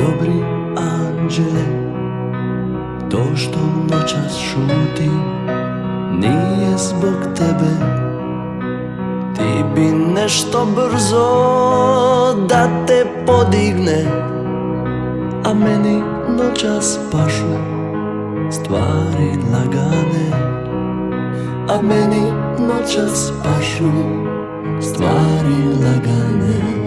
Dobri anđele, to što noćas šutim nije zbog tebe. Ti bi nešto brzo da te podigne, a meni noćas pašu stvari lagane. A meni noćas pašu stvari lagane.